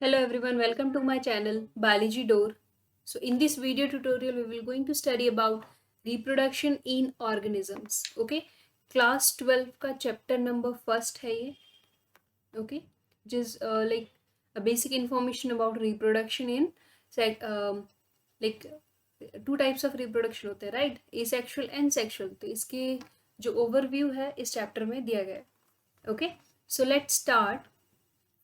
Hello everyone, welcome to my channel Biology Door. So in this video tutorial we will going to study about reproduction in organisms. Okay, class 12 का chapter number first है ये. Okay, which is like a basic information about reproduction in like two types of reproduction होते हैं, right? Asexual and sexual. तो इसके जो overview है इस chapter में दिया गया है. Okay, so let's start.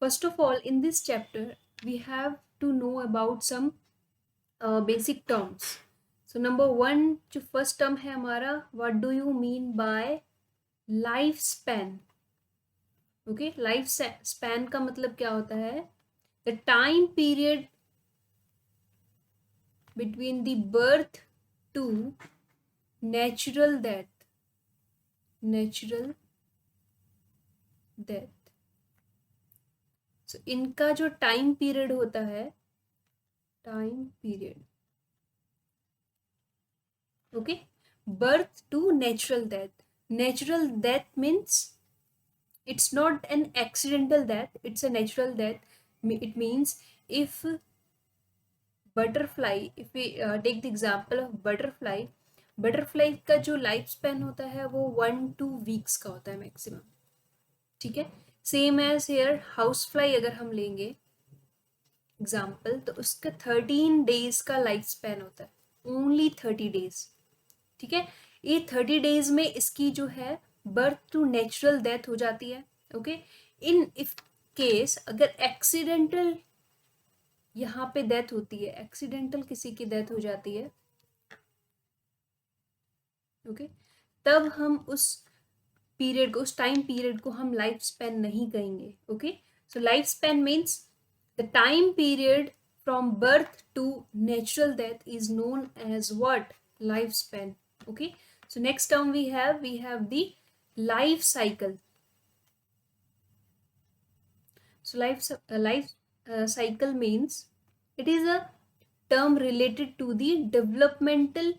First of all, in this chapter, we have to know about some basic terms. So number one, जो first term है हमारा, what do you mean by lifespan? Okay, life span का मतलब क्या होता है? The time period between the birth to natural death. Natural death. So इनका जो टाइम पीरियड होता है, time period, okay, birth to natural death means it's not an accidental death, it's a natural death. It means if butterfly, if we take the example of butterfly का जो life span होता है वो 1-2 weeks का होता है maximum. ठीक है, same as here house fly अगर हम लेंगे एग्जाम्पल, तो उसका 13 डेज का लाइफ स्पैन होता है, ओनली 30 डेज. ठीक है, ये 30 डेज में इसकी जो है बर्थ टू नेचुरल डेथ हो जाती है. ओके, इन इफ केस अगर एक्सीडेंटल यहाँ पे डेथ होती है, एक्सीडेंटल किसी की डेथ हो जाती है, ओके, तब हम उस पीरियड को, उस टाइम पीरियड को हम लाइफ स्पैन नहीं कहेंगे. Okay, so life span means the time period from birth to natural death is known as what? Lifespan. Okay, so next term we have the life cycle. So life cycle means it is a term related to the developmental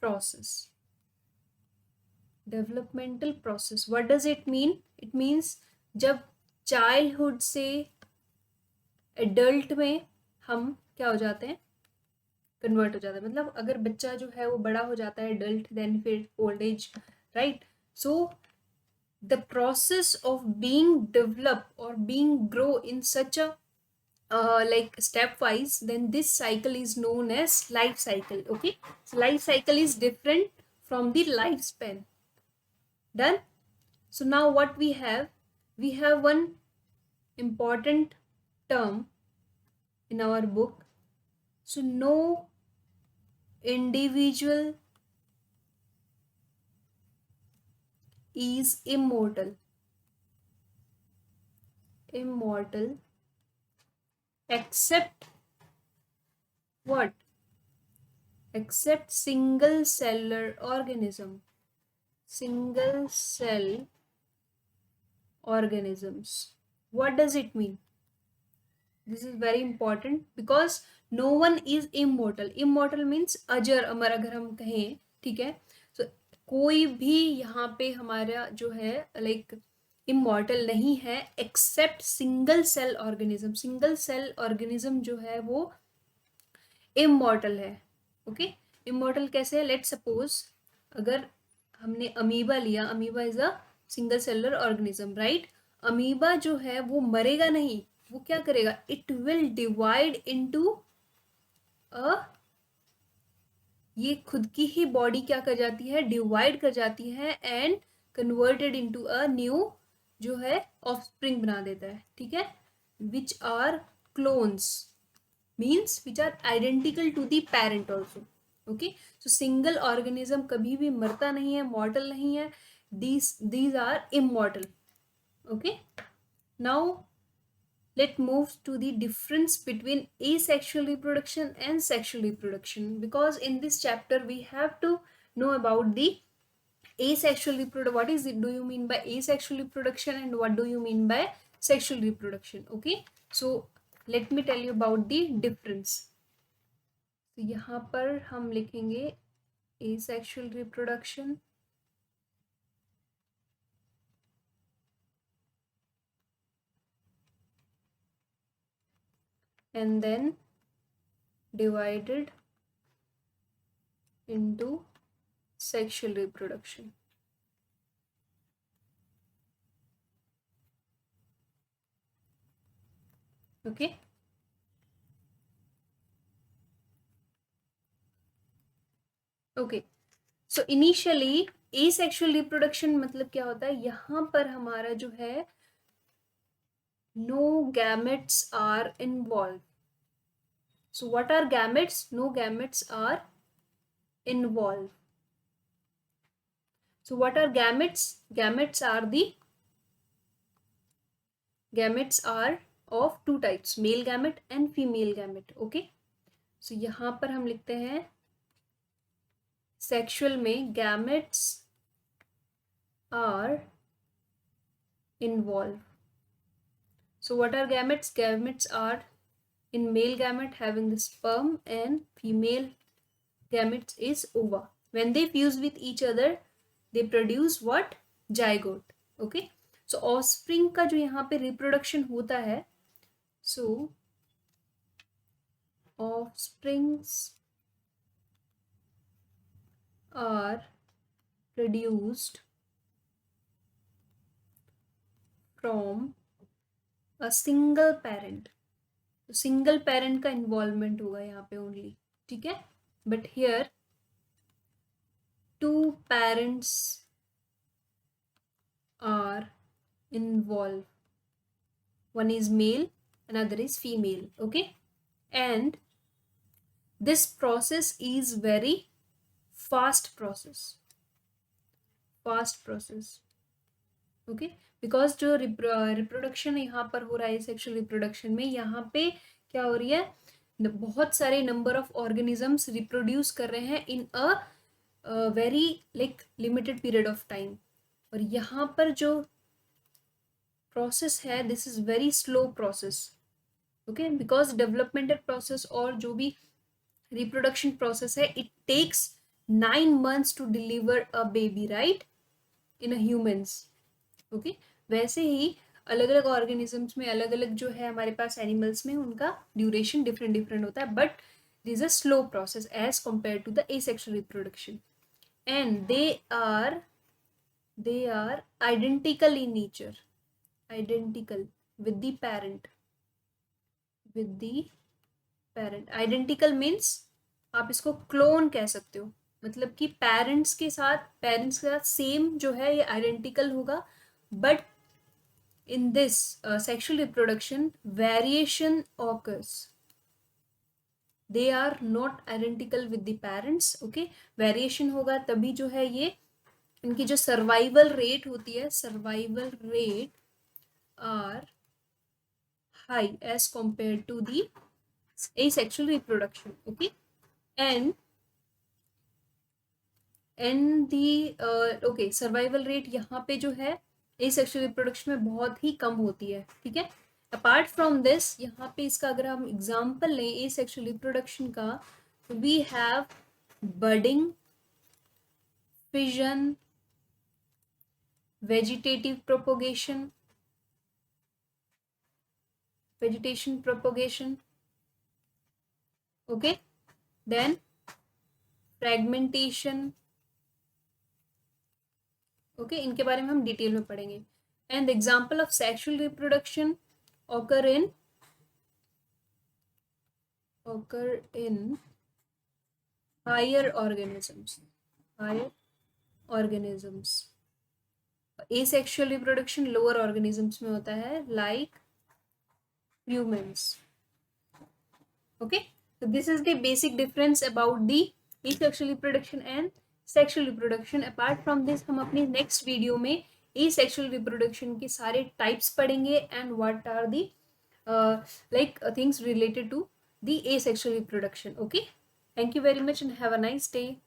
process. Developmental process, what does it mean? It means जब childhood से adult में हम क्या हो जाते हैं, convert हो जाता है. मतलब अगर बच्चा जो है वो बड़ा हो जाता है एडल्ट, देन फिर old age, right? So the process of being develop और being grow in such a like stepwise, then this cycle is known as life cycle. Okay, so life cycle is different from the lifespan. Done. So now what we have one important term in our book. So no individual is immortal except what? Except single cellular organism. Single cell organisms. What does it mean? This is very important because no one is immortal. Immortal means अजर अमर अगर हम कहें, ठीक है. So कोई भी यहाँ पे हमारा जो है लाइक इमॉर्टल नहीं है except single cell organism. Single cell organism जो है वो इमॉर्टल है. ओके, इमॉर्टल कैसे है? लेट सपोज अगर हमने अमीबा लिया, amoeba is a single cellular organism, right? Amoeba जो है वो मरेगा नहीं, वो क्या करेगा? It will divide into a, ये खुद की ही बॉडी क्या कर जाती है? डिवाइड कर जाती है and converted into a new जो है ऑफस्प्रिंग बना देता है. ठीक है, which are clones, means which are identical to the parent also. Okay, so single organism कभी भी मरता नहीं है, मॉर्टल नहीं है. these are immortal. Okay, now let's move to the difference between asexual reproduction and sexual reproduction, because in this chapter we have to know about the asexual reproduction. What is it? Do you mean by asexual reproduction and what do you mean by sexual reproduction? Okay, so let me tell you about the difference. तो यहाँ पर हम लिखेंगे asexual reproduction, and then divided into sexual reproduction. Okay, okay. So initially asexual reproduction मतलब क्या होता है, यहाँ पर हमारा जो है no gametes are involve. So what are gametes? No gametes are involve. So what are gametes? Gametes are of two types, male gamete and female gamete. Okay, so यहाँ पर हम लिखते हैं सेक्सुअल में gametes are involved. So what are gametes? Gametes are in male gamete having the sperm and female gametes is ova. When they fuse with each other, they produce what? Zygote. Okay. So offspring का जो यहाँ पे reproduction होता है, so offsprings are produced from a single parent. तो single parent का involvement होगा यहाँ पे ओनली. ठीक है, but here two parents are involve. One is male, another is female. Okay, and this process is very fast process. Okay, because जो reproduction यहाँ पर हो रहा है सेक्सुअल रिप्रोडक्शन में, यहाँ पे क्या हो रही है, बहुत सारे नंबर ऑफ ऑर्गेनिजम्स रिप्रोड्यूस कर रहे हैं in a very like limited period of time. और यहाँ पर जो प्रोसेस है, this is very slow process. Okay, because developmental process और जो भी रिप्रोडक्शन प्रोसेस है, it takes 9 months to deliver a baby, right, in a humans. Okay, वैसे ही अलग अलग ऑर्गेनिजम्स में, अलग अलग जो है हमारे पास एनिमल्स में, उनका ड्यूरेशन डिफरेंट डिफरेंट होता है, but this a slow process as compare to the asexual reproduction. And they are identical in nature, identical with the parent. Identical means आप इसको क्लोन कह सकते हो, मतलब कि पेरेंट्स के साथ सेम जो है ये आइडेंटिकल होगा. But in this sexual reproduction, variation occurs. They are not identical with the parents. Okay, variation होगा तभी जो है ये इनकी जो सर्वाइवल रेट होती है, survival rate are high as compared to the asexual reproduction. Okay, and the survival rate यहाँ पे जो है एसेक्सुअल रिप्रोडक्शन में बहुत ही कम होती है. ठीक है, अपार्ट फ्रॉम दिस, यहाँ पे इसका अगर हम एग्जांपल लें एसेक्सुअल रिप्रोडक्शन का, तो we have budding, fission, vegetation propagation. Okay, then fragmentation. Okay, इनके बारे में हम डिटेल में पढ़ेंगे. And example of sexual reproduction occur in higher organisms. Asexual reproduction lower organisms में होता है, like humans. Okay, so this is the basic difference about the asexual reproduction and sexual reproduction. Apart from this, हम अपनी next video में asexual reproduction के सारे types पढ़ेंगे and what are the things related to the asexual reproduction. Okay, thank you very much and have a nice day.